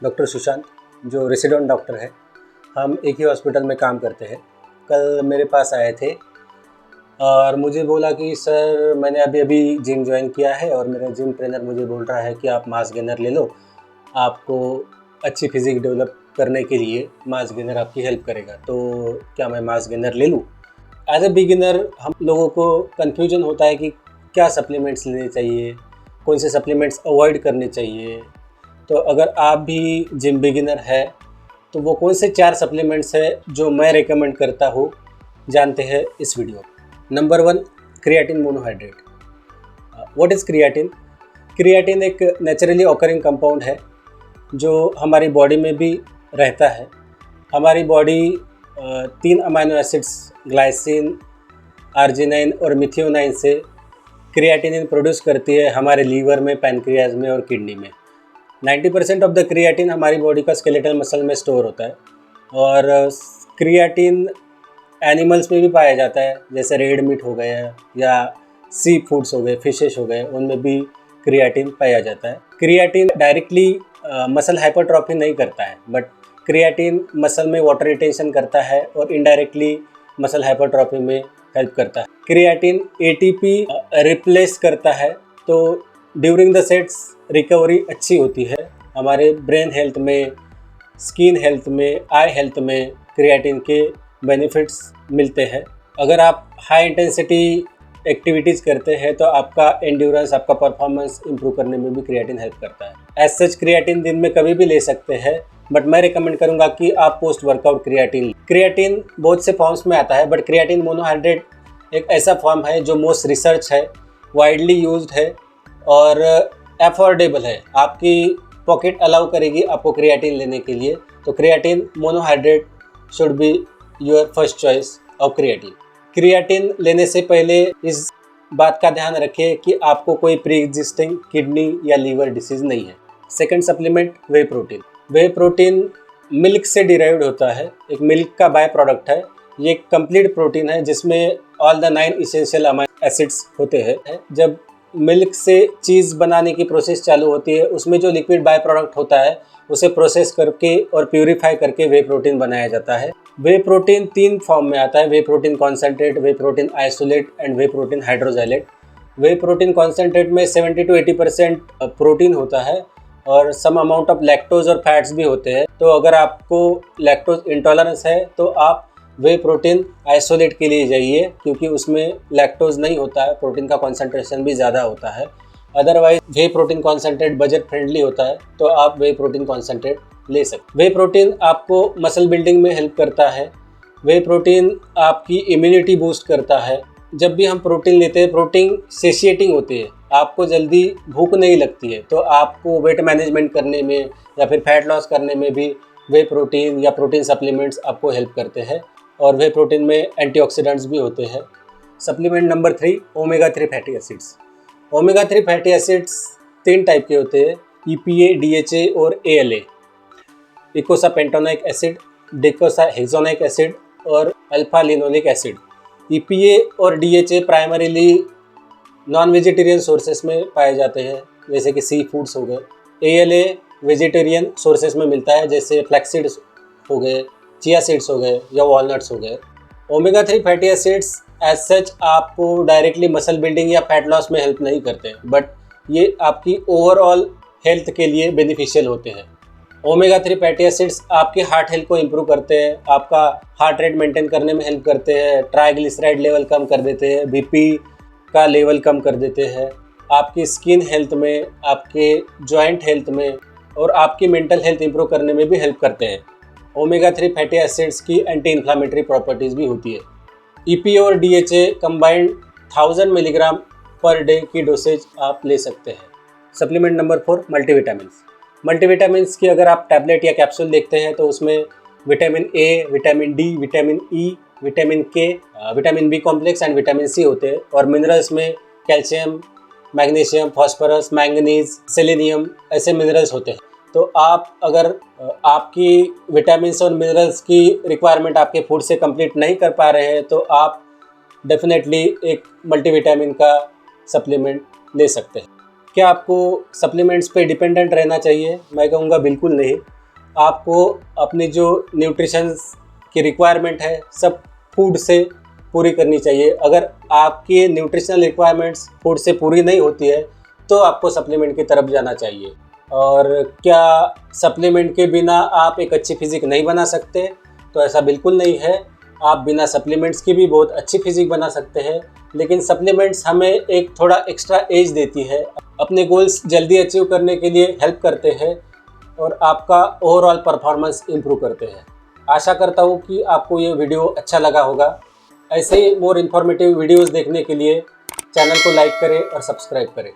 Doctor Sushant, जो resident doctor है। हम एक ही हॉस्पिटल में काम करते हैं। कल मेरे पास आए थे और मुझे बोला कि सर मैंने अभी अभी जिम ज्वाइन किया है और मेरा जिम ट्रेनर मुझे बोल रहा है कि आप मास गेनर ले लो, आपको अच्छी फिजिक डेवलप करने के लिए मास गेनर आपकी हेल्प करेगा। तो क्या मैं मास गेनर ले लूँ? एज ए बिगिनर हम लोगों को कन्फ्यूजन होता है कि क्या सप्लीमेंट्स लेने चाहिए, कौन से सप्लीमेंट्स अवॉइड करने चाहिए। तो अगर आप भी जिम बिगिनर है तो वो कौन से 4 सप्लीमेंट्स है जो मैं रेकमेंड करता हूँ, जानते हैं इस video. Number 1, creatine monohydrate. What is creatine? Creatine एक नेचुरली ऑकरिंग कंपाउंड है जो हमारी बॉडी में भी रहता है। हमारी body 3 amino acids glycine, arginine और मिथियोनाइन से क्रिएटिनिन प्रोड्यूस करती है हमारे लीवर में, पैनक्रियाज में और किडनी में। 90% ऑफ द क्रिएटिन हमारी बॉडी का स्केलेटल मसल में स्टोर होता है और क्रिएटिन एनिमल्स में भी पाया जाता है, जैसे रेड मीट हो गया या सी फूड्स हो गए, फिशेस हो गए, उनमें भी क्रिएटिन पाया जाता है। क्रिएटिन डायरेक्टली मसल हाइपरट्रॉफी नहीं करता है, बट क्रिएटिन मसल में वाटर रिटेंशन करता है और इनडायरेक्टली मसल हाइपरट्रॉफी में हेल्प करता है। क्रिएटिन एटीपी रिप्लेस करता है, तो ड्यूरिंग द सेट्स रिकवरी अच्छी होती है। हमारे ब्रेन हेल्थ में, स्किन हेल्थ में, आई हेल्थ में क्रिएटिन के बेनिफिट्स मिलते हैं। अगर आप हाई इंटेंसिटी एक्टिविटीज़ करते हैं तो आपका एंड्योरेंस, आपका परफॉर्मेंस इंप्रूव करने में भी क्रिएटिन हेल्प करता है। एज सच क्रिएटिन दिन में कभी भी ले सकते हैं, बट मैं रिकमेंड करूंगा कि आप पोस्ट वर्कआउट क्रिएटिन बहुत से फॉर्म्स में आता है, बट क्रिएटिन मोनोहाइड्रेट एक ऐसा फॉर्म है जो मोस्ट रिसर्च है, वाइडली यूज्ड है और अफोर्डेबल है। आपकी पॉकेट अलाउ करेगी आपको क्रिएटिन लेने के लिए, तो creatine monohydrate should be your first choice of creatine. Creatine लेने से पहले इस बात का ध्यान रखें कि आपको कोई प्री एग्जिस्टिंग किडनी या लीवर डिसीज़ नहीं है। सेकंड सप्लीमेंट, वे प्रोटीन। वे प्रोटीन मिल्क से डिराइव्ड होता है, एक मिल्क का बाय प्रोडक्ट है। ये एक कंप्लीट प्रोटीन है जिसमें all the 9 essential amino acids होते हैं। जब मिल्क से चीज़ बनाने की प्रोसेस चालू होती है, उसमें जो लिक्विड बाय प्रोडक्ट होता है उसे प्रोसेस करके और प्यूरिफाई करके वे प्रोटीन बनाया जाता है। वे प्रोटीन 3 फॉर्म में आता है: whey protein concentrate, whey protein isolate and whey protein hydrolysate. Whey protein concentrate में 70 to 80% प्रोटीन होता है और सम अमाउंट ऑफ लैक्टोज और फैट्स भी होते हैं। तो अगर आपको लैक्टोज इंटॉलरेंस है तो आप वे प्रोटीन आइसोलेट के लिए जाइए, क्योंकि उसमें लैक्टोज नहीं होता है, प्रोटीन का कॉन्सेंट्रेशन भी ज़्यादा होता है। अदरवाइज वे प्रोटीन कॉन्सेंट्रेट बजट फ्रेंडली होता है, तो आप वे प्रोटीन कॉन्सेंट्रेट ले सकते। वे प्रोटीन आपको मसल बिल्डिंग में हेल्प करता है। वे प्रोटीन आपकी इम्यूनिटी बूस्ट करता है। जब भी हम प्रोटीन लेते हैं, प्रोटीन सेशिएटिंग होती है, आपको जल्दी भूख नहीं लगती है, तो आपको वेट मैनेजमेंट करने में या फिर फैट लॉस करने में भी वे प्रोटीन या प्रोटीन सप्लीमेंट्स आपको हेल्प करते हैं। और वे प्रोटीन में एंटीऑक्सीडेंट्स भी होते हैं। Supplement number 3, omega 3 fatty acids. Omega 3 fatty acids 3 type के होते हैं: EPA, DHA और ALA। इकोसापेंटोनिक एसिड, डिकोसाहेक्सोनिक एसिड और अल्फा लिनोलिक एसिड। EPA और DHA primarily non vegetarian sources में पाए जाते हैं, जैसे कि सी फूड्स हो गए। ALA वेजिटेरियन सोर्सेस में मिलता है, जैसे फ्लैक्सीड्स हो गए, चिया सीड्स हो गए या वॉलनट्स हो गए। Omega 3 fatty acids as such आपको डायरेक्टली मसल बिल्डिंग या फैट लॉस में हेल्प नहीं करते, बट ये आपकी ओवरऑल हेल्थ के लिए बेनिफिशियल होते हैं। ओमेगा 3 फैटी एसिड्स आपके हार्ट हेल्थ को इम्प्रूव करते हैं, आपका हार्ट रेट मेंटेन करने में हेल्प करते हैं, ट्राइग्लिसराइड लेवल कम कर देते हैं, BP का लेवल कम कर देते हैं, आपकी स्किन हेल्थ में, आपके जॉइंट हेल्थ में और आपकी मेंटल हेल्थ इंप्रूव करने में भी हेल्प करते हैं। ओमेगा 3 फैटी एसिड्स की एंटी इन्फ्लामेटरी प्रॉपर्टीज़ भी होती है। EPA और DHA combined 1000 milligram per day की डोसेज आप ले सकते हैं। Supplement number 4, multivitamins. मल्टीविटामिन्स की अगर आप टैबलेट या कैप्सूल देखते हैं तो उसमें vitamin A, vitamin D, vitamin E, vitamin K, vitamin B complex and vitamin C होते हैं। और मिनरल्स में calcium, magnesium, phosphorus, manganese, selenium ऐसे मिनरल्स होते हैं। तो आप अगर आपकी विटामिन्स और मिनरल्स की रिक्वायरमेंट आपके फूड से कंप्लीट नहीं कर पा रहे हैं तो आप डेफिनेटली एक मल्टीविटामिन का सप्लीमेंट ले सकते हैं। क्या आपको सप्लीमेंट्स पे डिपेंडेंट रहना चाहिए? मैं कहूँगा बिल्कुल नहीं। आपको अपनी जो न्यूट्रिशन की रिक्वायरमेंट है सब फूड से पूरी करनी चाहिए। अगर आपकी न्यूट्रिशनल रिक्वायरमेंट्स फूड से पूरी नहीं होती है तो आपको सप्लीमेंट की तरफ जाना चाहिए। और क्या सप्लीमेंट के बिना आप एक अच्छी फिजिक नहीं बना सकते? तो ऐसा बिल्कुल नहीं है। आप बिना सप्लीमेंट्स की भी बहुत अच्छी फिजिक बना सकते हैं, लेकिन सप्लीमेंट्स हमें एक थोड़ा एक्स्ट्रा एज देती है, अपने गोल्स जल्दी अचीव करने के लिए हेल्प करते हैं और आपका ओवरऑल परफॉर्मेंस इम्प्रूव करते हैं। आशा करता हूँ कि आपको ये वीडियो अच्छा लगा होगा। ऐसे ही मोर इन्फॉर्मेटिव वीडियोज़ देखने के लिए चैनल को लाइक करें और सब्सक्राइब करें।